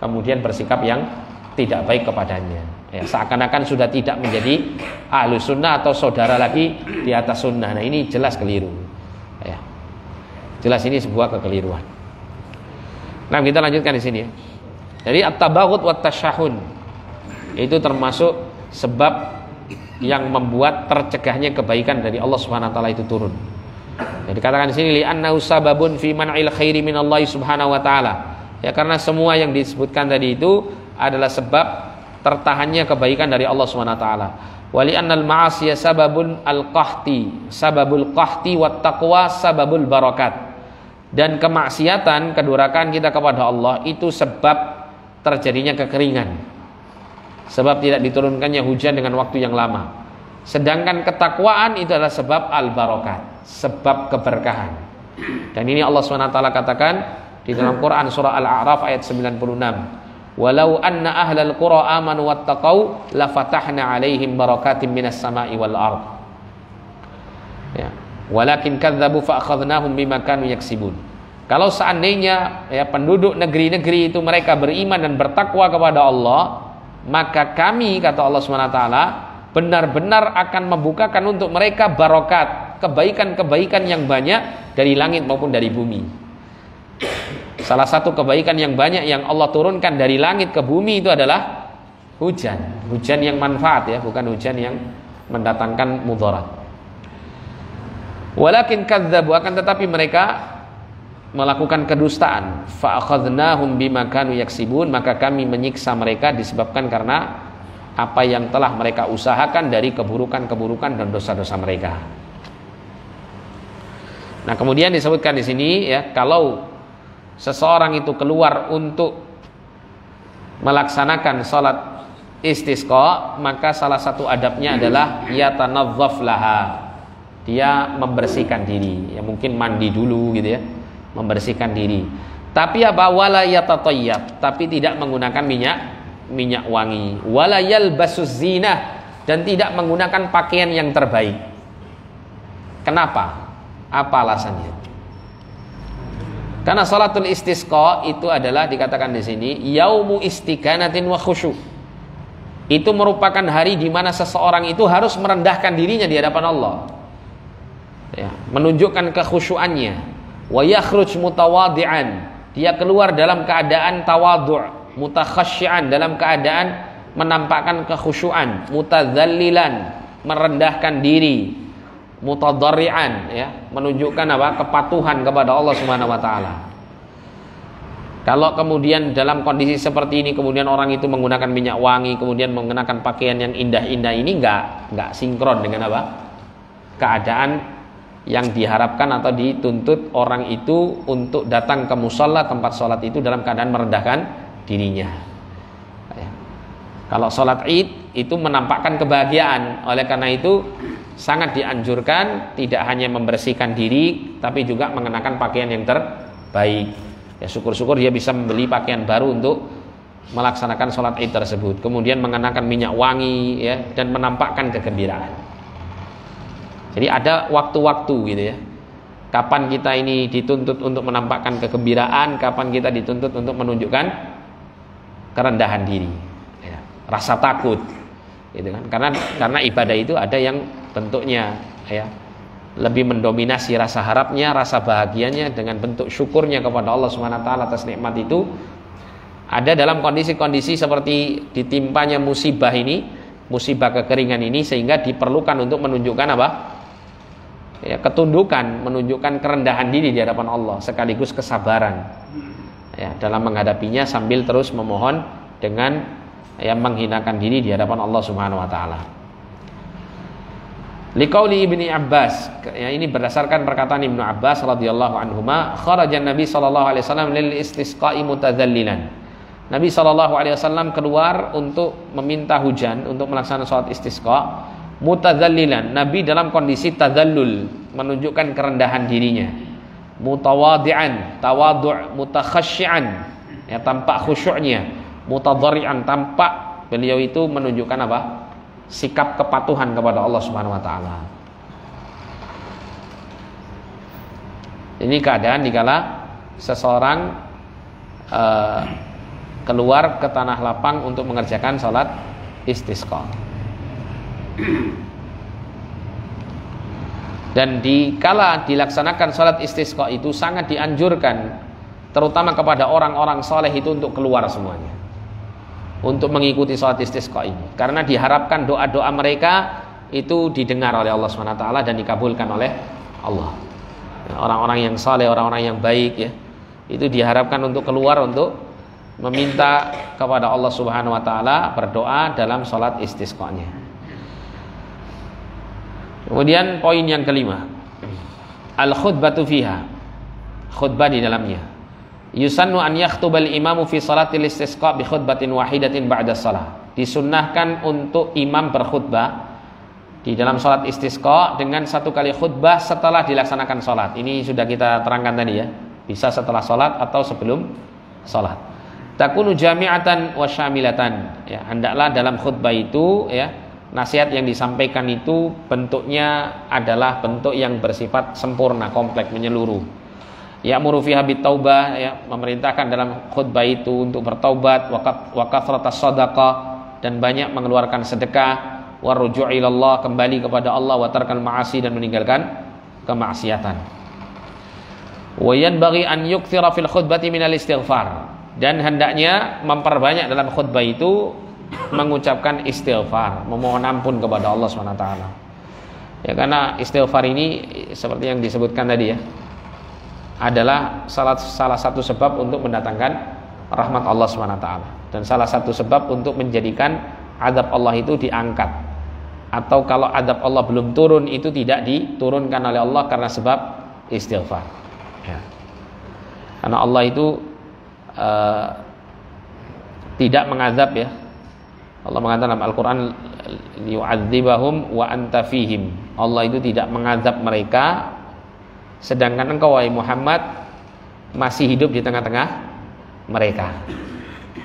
kemudian bersikap yang tidak baik kepadanya. Ya, seakan-akan sudah tidak menjadi ahlu sunnah atau saudara lagi di atas sunnah. Nah, ini jelas keliru. Ya, jelas ini sebuah kekeliruan. Nah, kita lanjutkan di sini ya. Jadi at-tabaghut wa tasyahun itu termasuk sebab yang membuat tercegahnya kebaikan dari Allah Subhanahu wa taala itu turun. Jadi dikatakan di sini li'annahu sababun fi man'il khairi min Allah Subhanahu wa taala. Ya, karena semua yang disebutkan tadi itu adalah sebab tertahannya kebaikan dari Allah Subhanahu wa taala. Wa li'annal ma'asiya sababul qahti wat taqwa sababul barakat. Dan kemaksiatan, kedurhakaan kita kepada Allah itu sebab terjadinya kekeringan, sebab tidak diturunkannya hujan dengan waktu yang lama. Sedangkan ketakwaan itu adalah sebab al-barakat, sebab keberkahan. Dan ini Allah SWT katakan di dalam Quran surah Al-A'raf ayat 96, walau anna ahlal qura amanu wattaqau lafatahna alaihim barakatim minas sama'i wal ard. Ya, walakin kadzabu fa akhadnahum bima kanu yaksibun. Kalau seandainya ya penduduk negeri-negeri itu mereka beriman dan bertakwa kepada Allah, maka kami, kata Allah SWT, benar-benar akan membukakan untuk mereka barokat, kebaikan-kebaikan yang banyak dari langit maupun dari bumi. Salah satu kebaikan yang banyak yang Allah turunkan dari langit ke bumi itu adalah hujan. Hujan yang manfaat ya, bukan hujan yang mendatangkan mudarat. Walakin kadzabu, akan tetapi mereka melakukan kedustaan. Fa akhadnahum bima kanu yaksibun, maka kami menyiksa mereka disebabkan karena apa yang telah mereka usahakan dari keburukan-keburukan dan dosa-dosa mereka. Nah, kemudian disebutkan di sini ya, kalau seseorang itu keluar untuk melaksanakan salat istisqa, maka salah satu adabnya adalah yatanadzaf laha. Dia membersihkan diri, ya mungkin mandi dulu gitu ya, membersihkan diri. Tapi apa, wala yatatayyab, tapi tidak menggunakan minyak wangi, wala yalbasus zinah, dan tidak menggunakan pakaian yang terbaik. Kenapa? Apa alasannya? Karena salatul istisqa itu adalah dikatakan di sini yaumu istiganatin wa khusyu'. itu merupakan hari di mana seseorang itu harus merendahkan dirinya di hadapan Allah. Ya, menunjukkan kekhusyuannya. Wa yakhruj mutawadhi'an. Dia keluar dalam keadaan tawadhu', mutakhashsyi'an, dalam keadaan menampakkan kekhusyuan, mutadzallilan, merendahkan diri, mutadarri'an, ya, menunjukkan apa? Kepatuhan kepada Allah Subhanahu wa taala. Kalau kemudian dalam kondisi seperti ini kemudian orang itu menggunakan minyak wangi, kemudian menggunakan pakaian yang indah-indah, ini enggak sinkron dengan apa? Keadaan yang diharapkan atau dituntut orang itu untuk datang ke musalla, tempat sholat itu dalam keadaan merendahkan dirinya. Ya. Kalau sholat id itu menampakkan kebahagiaan, oleh karena itu sangat dianjurkan tidak hanya membersihkan diri tapi juga mengenakan pakaian yang terbaik. Ya, syukur-syukur dia bisa membeli pakaian baru untuk melaksanakan sholat id tersebut, kemudian mengenakan minyak wangi, ya, dan menampakkan kegembiraan. Jadi ada waktu-waktu gitu ya. Kapan kita ini dituntut untuk menampakkan kegembiraan, kapan kita dituntut untuk menunjukkan kerendahan diri, ya, rasa takut, gitu kan? Karena ibadah itu ada yang bentuknya, ya, lebih mendominasi rasa harapnya, rasa bahagianya dengan bentuk syukurnya kepada Allah Subhanahu wa taala atas nikmat itu. Ada dalam kondisi-kondisi seperti ditimpanya musibah ini, musibah kekeringan ini, sehingga diperlukan untuk menunjukkan apa? Ya, ketundukan, menunjukkan kerendahan diri di hadapan Allah sekaligus kesabaran, ya, dalam menghadapinya sambil terus memohon dengan, ya, menghinakan diri di hadapan Allah Subhanahu wa taala. Liqauli Ibnu Abbas, ya, ini berdasarkan perkataan Ibnu Abbas radhiyallahu anhuma, kharaja Nabi sallallahu alaihi wasallam lil istisqa'i mutadzallilan. Nabi sallallahu alaihi wasallam keluar untuk meminta hujan, untuk melaksanakan salat istisqa. Mutadzallilan, Nabi dalam kondisi tadzallul, menunjukkan kerendahan dirinya. Mutawadhi'an, tawadhu', mutakhashsyi'an, ya, tampak khusyuknya. Mutadarri'an, tampak beliau itu menunjukkan apa? Sikap kepatuhan kepada Allah Subhanahu wa taala. Ini keadaan dikala seseorang keluar ke tanah lapang untuk mengerjakan salat istisqa. Dan dikala dilaksanakan salat istisqa itu sangat dianjurkan, terutama kepada orang-orang saleh itu, untuk keluar semuanya untuk mengikuti salat istisqa ini, karena diharapkan doa-doa mereka itu didengar oleh Allah SWT dan dikabulkan oleh Allah. Orang-orang yang saleh, orang-orang yang baik, ya, itu diharapkan untuk keluar untuk meminta kepada Allah Subhanahu wa taala, berdoa dalam salat istisqa-nya. Kemudian poin yang kelima, al-khutbatu fiha, khutbah di dalamnya. Yusannu an yakhtubal imamu fi salatil istisqa bi khutbatin wahidatin ba'da shalah. Disunnahkan untuk imam berkhutbah di dalam salat istisqa dengan satu kali khutbah setelah dilaksanakan salat. Ini sudah kita terangkan tadi, ya. Bisa setelah salat atau sebelum salat. Takunu jami'atan wa syamilatan. Ya, hendaklah dalam khutbah itu, ya, nasihat yang disampaikan itu bentuknya adalah bentuk yang bersifat sempurna, kompleks, menyeluruh. Ya'muru fiha bitaubah, ya, memerintahkan dalam khutbah itu untuk bertaubat, wa kathratas shadaqah, dan banyak mengeluarkan sedekah, wa ruju' ilallah, kembali kepada Allah, wa tarkal ma'asi, dan meninggalkan kemaksiatan. Wa yanbaghi an yukthira fil khutbati minal istighfar, dan hendaknya memperbanyak dalam khutbah itu mengucapkan istighfar, memohon ampun kepada Allah SWT. Ya, karena istighfar ini seperti yang disebutkan tadi, ya, adalah salah satu sebab untuk mendatangkan rahmat Allah SWT, dan salah satu sebab untuk menjadikan azab Allah itu diangkat, atau kalau azab Allah belum turun itu tidak diturunkan oleh Allah karena sebab istighfar, ya. Karena Allah itu tidak mengazab, ya. Allah mengatakan dalam Al-Quran, yu'adzibahum wa anta fihim. Allah itu tidak mengazab mereka sedangkan engkau, wahai Muhammad, masih hidup di tengah-tengah mereka,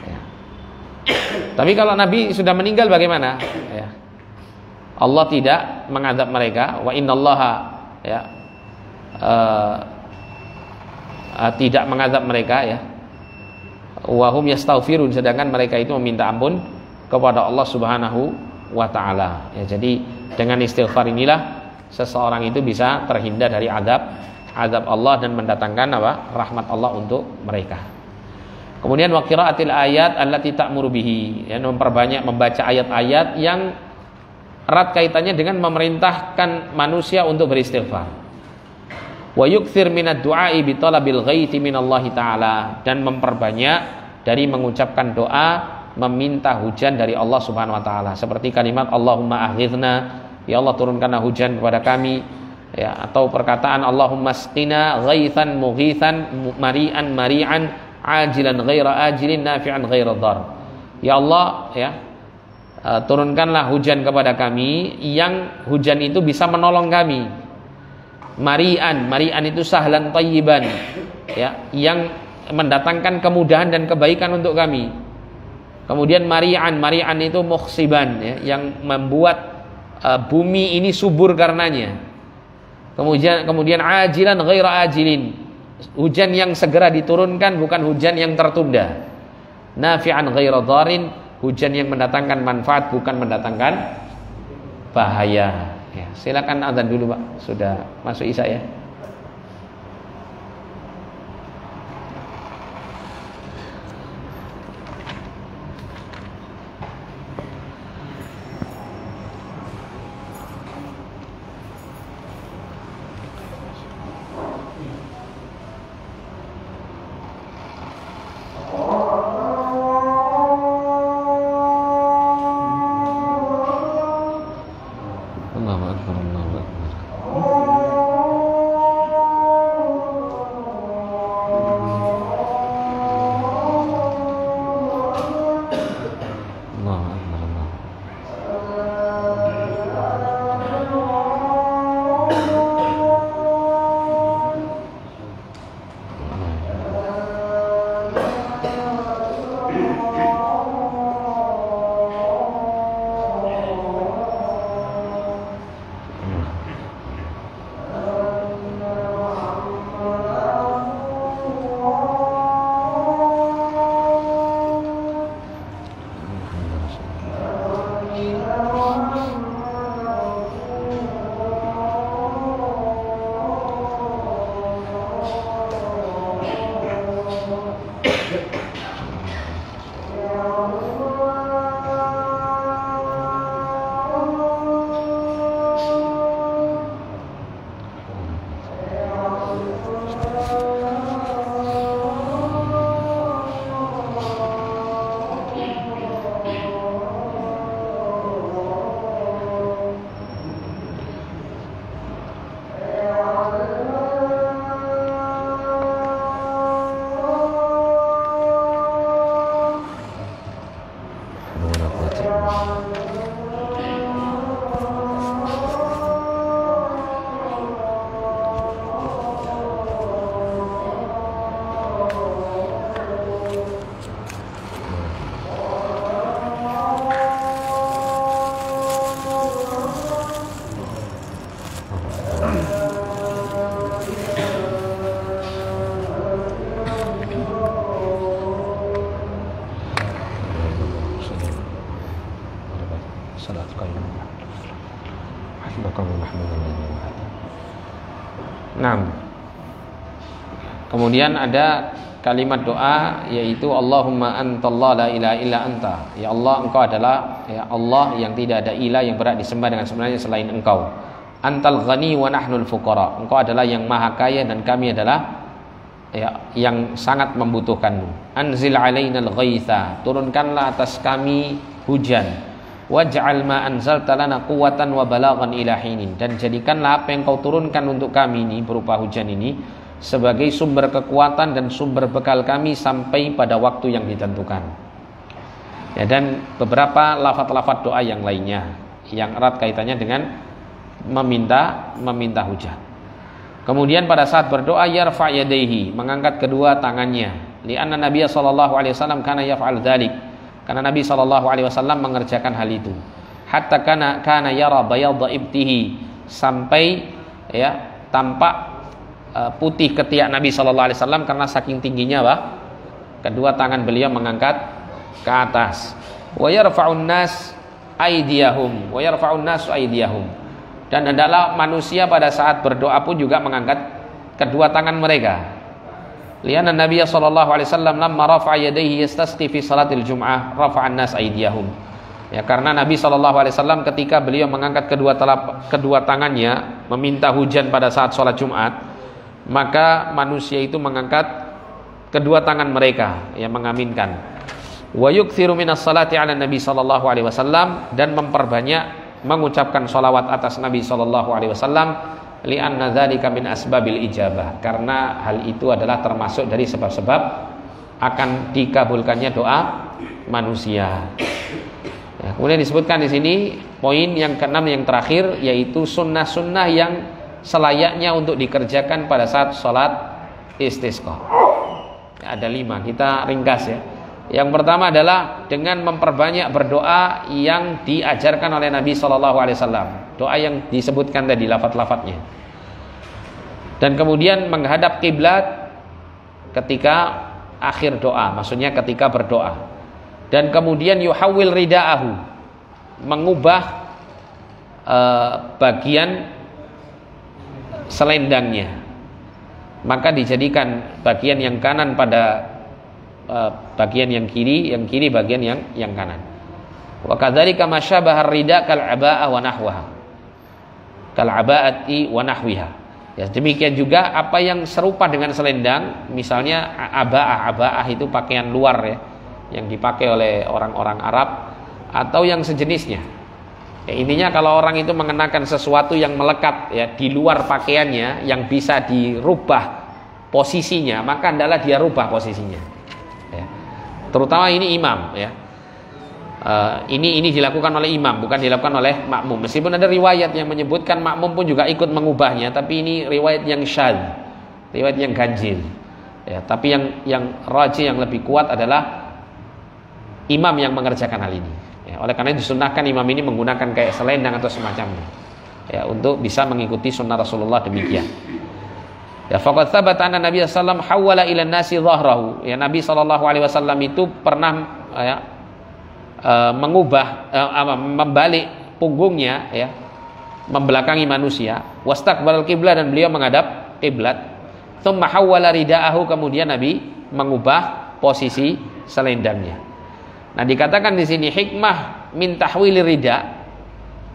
ya. Tapi kalau Nabi sudah meninggal bagaimana, ya? Allah tidak mengazab mereka. Wa innallaha, ya, tidak mengazab mereka, ya. Wahum yastaghfirun, sedangkan mereka itu meminta ampun kepada Allah Subhanahu wa taala. Ya, jadi dengan istighfar inilah seseorang itu bisa terhindar dari azab Allah dan mendatangkan rahmat Allah untuk mereka. Kemudian wa qiraatil ayat allati ta'muru bihi, ya, memperbanyak membaca ayat-ayat yang erat kaitannya dengan memerintahkan manusia untuk beristighfar. Wa yukthir minad du'a'i bi talabil ghaiti minallahi ta'ala, dan memperbanyak dari mengucapkan doa meminta hujan dari Allah Subhanahu wa taala, seperti kalimat Allahumma aghithna, ya Allah turunkanlah hujan kepada kami, ya, atau perkataan Allahumma asqina ghaithan mughithan mari'an ajilan ghaira ajilin nafi'an ghaira dhar. Ya Allah, ya, turunkanlah hujan kepada kami yang hujan itu bisa menolong kami. Mari'an itu sahlan thayyiban, ya, yang mendatangkan kemudahan dan kebaikan untuk kami. Kemudian mari'an itu mukhsiban, ya, yang membuat bumi ini subur karenanya. Kemudian ajilan ghaira ajilin, hujan yang segera diturunkan, bukan hujan yang tertunda. Nafi'an ghaira dharin, hujan yang mendatangkan manfaat, bukan mendatangkan bahaya. Ya, silakan azan dulu, Pak. Sudah masuk Isya ya. Kemudian ada kalimat doa, yaitu Allahumma antallah la ilaha illa anta. Ya Allah, engkau adalah, ya Allah, yang tidak ada ilah yang berhak disembah dengan sebenarnya selain engkau. Antal ghani wa nahnul fuqara. Engkau adalah yang maha kaya dan kami adalah, ya, yang sangat membutuhkanmu. Anzil alainal ghaitha, turunkanlah atas kami hujan. Waj'al ma anzalta lana quwwatan wa balaghan ila hinin, dan jadikanlah apa yang kau turunkan untuk kami ini berupa hujan ini sebagai sumber kekuatan dan sumber bekal kami sampai pada waktu yang ditentukan. Ya, dan beberapa lafaz-lafaz doa yang lainnya yang erat kaitannya dengan meminta hujan. Kemudian pada saat berdoa yarfa yadayhi, mengangkat kedua tangannya. Li'anna Nabi sallallahu alaihi wasallam kana yaf'al dzalik, karena Nabi sallallahu alaihi wasallam mengerjakan hal itu. Hatta kana yara bayadha ibtihi, sampai, ya, tampak putih ketiak Nabi sallallahu alaihi wasallam karena saking tingginya kedua tangan beliau mengangkat ke atas. Wa yarfa'un nas aydiyahum, wa yarfa'un nas aydiyahum. Dan hendaklah manusia pada saat berdoa pun juga mengangkat kedua tangan mereka. Lianna Nabi sallallahu alaihi wasallam lamma rafa'a yadayhi yastasqi fi salatil jum'ah rafa'an nas aydiyahum. Ya, karena Nabi sallallahu alaihi wasallam ketika beliau mengangkat kedua tangannya meminta hujan pada saat sholat Jumat, maka manusia itu mengangkat kedua tangan mereka yang mengaminkan. Wa yukthiru minas salati ala Nabi sallallahu alaihi wasallam, dan memperbanyak mengucapkan salawat atas Nabi sallallahu alaihi wasallam, li'anna dzalika min asbabil ijabah, karena hal itu adalah termasuk dari sebab-sebab akan dikabulkannya doa manusia. Ya, kemudian disebutkan di sini poin yang keenam yang terakhir, yaitu sunnah-sunnah yang selayaknya untuk dikerjakan pada saat sholat istisqa. Ya, ada 5, kita ringkas ya. Yang pertama adalah dengan memperbanyak berdoa yang diajarkan oleh Nabi SAW, doa yang disebutkan tadi lafaz-lafaznya. Dan kemudian menghadap kiblat ketika akhir doa, maksudnya ketika berdoa. Dan kemudian yuhawwil ridaahu, mengubah bagian selendangnya, maka dijadikan bagian yang kanan pada bagian yang kiri bagian yang kanan. Wa kadzalika masyabaha ar-rida kal aba'ah wa nahwaha, kal aba'ati wa nahwiha. Ya, demikian juga apa yang serupa dengan selendang, misalnya aba'ah itu pakaian luar ya, yang dipakai oleh orang-orang Arab atau yang sejenisnya. Ya, intinya kalau orang itu mengenakan sesuatu yang melekat ya di luar pakaiannya, yang bisa dirubah posisinya, maka hendaklah dia rubah posisinya. Ya. Terutama ini imam ya. Ini dilakukan oleh imam, bukan dilakukan oleh makmum. Meskipun ada riwayat yang menyebutkan makmum pun juga ikut mengubahnya, tapi ini riwayat yang syadz, riwayat yang ganjil. Ya, tapi yang rajih, yang lebih kuat adalah imam yang mengerjakan hal ini. Ya, oleh karena disunahkan imam ini menggunakan kayak selendang atau semacamnya, ya, untuk bisa mengikuti sunnah Rasulullah demikian. Ya, faqad tsabata anna Nabi sallallahu alaihi wasallam hawala ila nasi dhahrahu. Ya, Nabi sallallahu alaihi wasallam itu pernah ya, mengubah membalik punggungnya ya, membelakangi manusia, wastaqbalal qiblat, dan beliau menghadap kiblat. Tsumma hawwala ridaahu, kemudian Nabi mengubah posisi selendangnya. Nah, dikatakan di sini hikmah min tahwili rida,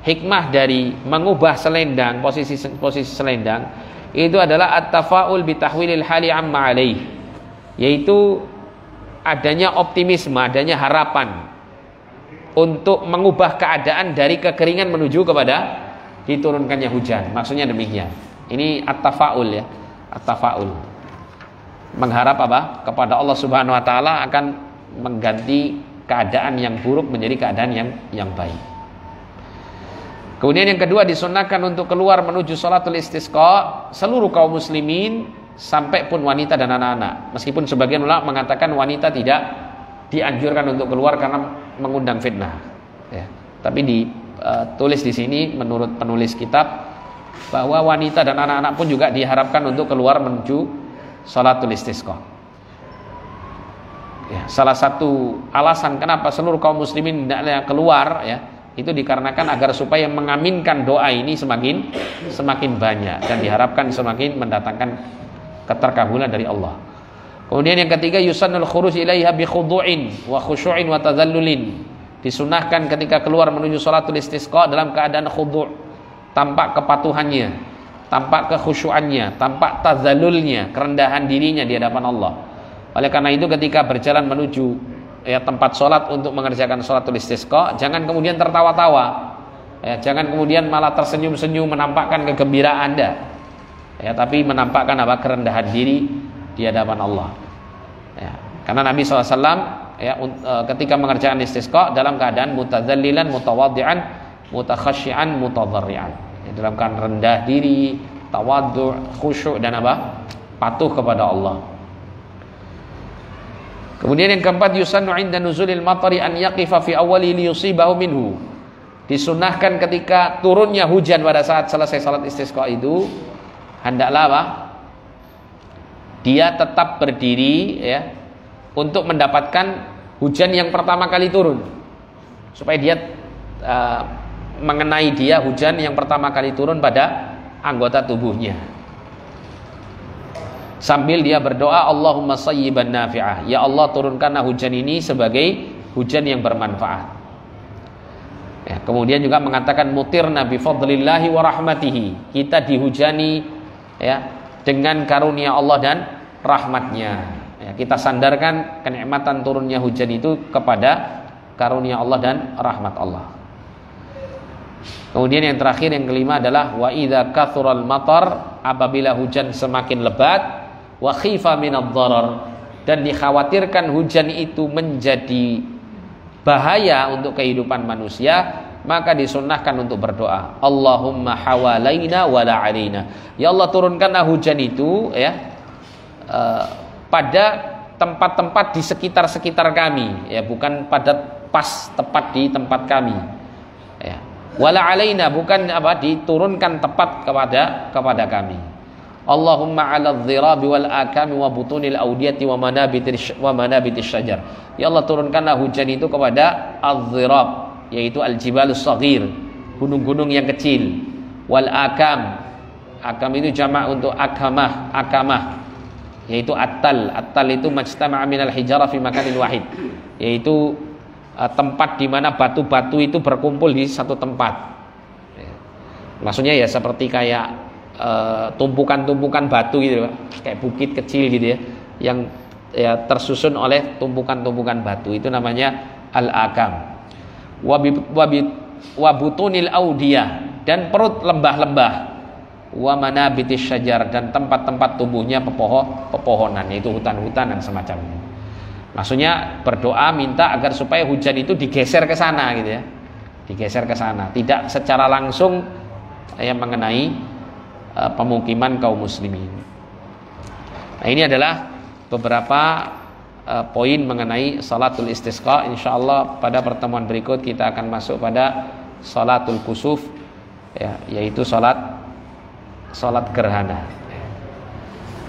hikmah dari mengubah selendang, posisi selendang itu adalah at-tafaul bi tahwilil hali amma alaih, yaitu adanya optimisme, adanya harapan untuk mengubah keadaan dari kekeringan menuju kepada diturunkannya hujan. Maksudnya demikian. Ini at-tafaul ya, at-tafaul. Mengharap apa? Kepada Allah Subhanahu wa taala akan mengganti keadaan yang buruk menjadi keadaan yang baik. Kemudian yang kedua, disunahkan untuk keluar menuju sholatul istisqa seluruh kaum muslimin, sampai pun wanita dan anak-anak. Meskipun sebagian ulama mengatakan wanita tidak dianjurkan untuk keluar karena mengundang fitnah. Ya. Tapi ditulis di sini menurut penulis kitab bahwa wanita dan anak-anak pun juga diharapkan untuk keluar menuju sholatul istisqa. Ya, salah satu alasan kenapa seluruh kaum muslimin hendaknya keluar ya, itu dikarenakan agar supaya mengaminkan doa ini semakin banyak, dan diharapkan semakin mendatangkan keterkabulan dari Allah. Kemudian yang ketiga, yusannul khuruj ilaiha bi khudu'in wa khusyu'in wa tadhallulin. Disunahkan ketika keluar menuju sholatul istisqa dalam keadaan khudu', tampak kepatuhannya, tampak kekhusyuannya, tampak tadhallulnya, kerendahan dirinya di hadapan Allah. Oleh karena itu ketika berjalan menuju ya tempat sholat untuk mengerjakan sholatul istisqa, jangan kemudian tertawa-tawa ya, jangan kemudian malah tersenyum-senyum menampakkan kegembiraan Anda ya, tapi menampakkan apa? Kerendahan diri di hadapan Allah ya. Karena Nabi SAW ya, ketika mengerjakan istisqa dalam keadaan mutadzallilan, mutawaddi'an, mutakhasyian, mutadharri'an ya, dalam keadaan rendah diri, tawaddu', khusyuk, dan apa? Patuh kepada Allah. Kemudian yang keempat, yusannu 'inda nuzulil matari an yaqifa fi awwali li yusibahu minhu. Disunahkan ketika turunnya hujan pada saat selesai salat istisqa itu, hendaklah apa? Dia tetap berdiri ya, untuk mendapatkan hujan yang pertama kali turun. supaya dia mengenai dia hujan yang pertama kali turun pada anggota tubuhnya. Sambil dia berdoa, Allahumma sayyiban nafi'ah, ya Allah turunkanlah hujan ini sebagai hujan yang bermanfaat. Ya, kemudian juga mengatakan mutirna bi fadlillahi wa rahmatihi, kita dihujani ya dengan karunia Allah dan rahmatnya. Ya, kita sandarkan kenikmatan turunnya hujan itu kepada karunia Allah dan rahmat Allah. Kemudian yang terakhir, yang kelima adalah wa idza kathural matar, apabila hujan semakin lebat, wa khifa minadh dharar, dan dikhawatirkan hujan itu menjadi bahaya untuk kehidupan manusia, maka disunnahkan untuk berdoa, Allahumma hawalaina wala alaina, ya Allah turunkanlah hujan itu ya pada tempat-tempat di sekitar kami, ya bukan pada pas tepat di tempat kami, ya wala alaina, bukan diturunkan tepat kepada kami. Allahumma 'ala dhirabi wal akami wa butunil audiyati wa manabitis syajar, ya Allah turunkanlah hujan itu kepada al-dhirab, yaitu al-jibalus saghir, gunung-gunung yang kecil, wal akam itu jamak untuk akamah, yaitu attal itu majtama'a minal hijara fi makanin wahid, yaitu tempat di mana batu-batu itu berkumpul di satu tempat. Maksudnya ya seperti kayak tumpukan-tumpukan batu gitu, kayak bukit kecil gitu ya, yang ya tersusun oleh tumpukan-tumpukan batu, itu namanya al-akam. Wa butunil audiyah, dan perut lembah-lembah, wa manabitis syajar, dan tempat-tempat tumbuhnya pepohonan, yaitu hutan-hutan dan semacamnya. Maksudnya berdoa minta agar supaya hujan itu digeser ke sana gitu ya, digeser ke sana, tidak secara langsung yang mengenai pemukiman kaum muslimin. Nah, ini adalah beberapa poin mengenai salatul istisqa. Insyaallah pada pertemuan berikut kita akan masuk pada salatul kusuf, ya, yaitu salat gerhana.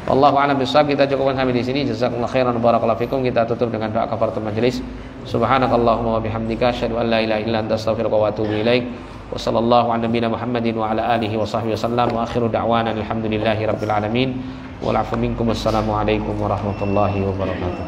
Wallahu a'lam bishawab. Kita cukupkan sampai di sini. Jazakumullahu khairan, barakallahu fikum. Kita tutup dengan doa kafaratul majelis. Subhanakallahumma wa bihamdika asyhadu an la ilaha illa anta astaghfiruka wa atubu ilaik. Wa sallallahu ala nabiyyina Muhammadin wa ala alihi wa sahbihi wasallam. Wa akhiru da'wana alhamdulillahi rabbil alamin. Wal 'afwu minkum. Wassalamu alaikum warahmatullahi wabarakatuh.